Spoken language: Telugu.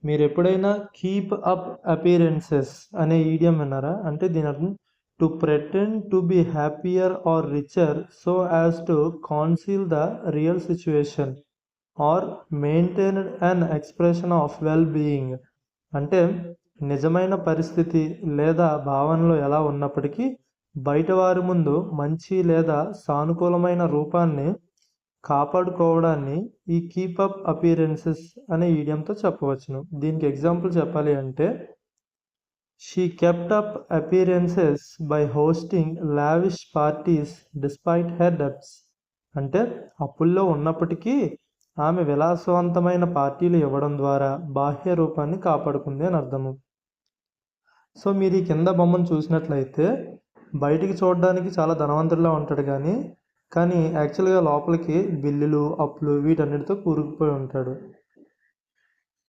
మీరు ఎప్పుడైనా కీప్ అప్ అపియరెన్సెస్ అనే ఈడియం విన్నారా? అంటే దీని అర్థం to pretend to be happier or richer so as to conceal the real situation or maintain an expression of well being. అంటే నిజమైన పరిస్థితి లేదా భావనలో ఎలా ఉన్నప్పటికీ బయట వారి ముందు మంచి లేదా సానుకూలమైన రూపాన్ని కాపాడుకోవడాన్ని ఈ కీప్ అప్ అపియరెన్సెస్ అనే ఈడియంతో చెప్పవచ్చును. దీనికి ఎగ్జాంపుల్ చెప్పాలి అంటే she kept up appearances by hosting lavish parties despite her debts. అంటే అప్పుల్లో ఉన్నప్పటికీ ఆమె విలాసవంతమైన పార్టీలు ఇవ్వడం ద్వారా బాహ్య రూపాన్ని కాపాడుకుంది అని అర్థము. సో మీరు ఈ కింద బొమ్మను చూసినట్లయితే బయటికి చూడడానికి చాలా ధనవంతుడిలా ఉంటాడు కానీ యాక్చువల్గా లోపలికి బిల్లులు అప్పులు వీటన్నిటితో కూరుకుపోయి ఉంటాడు.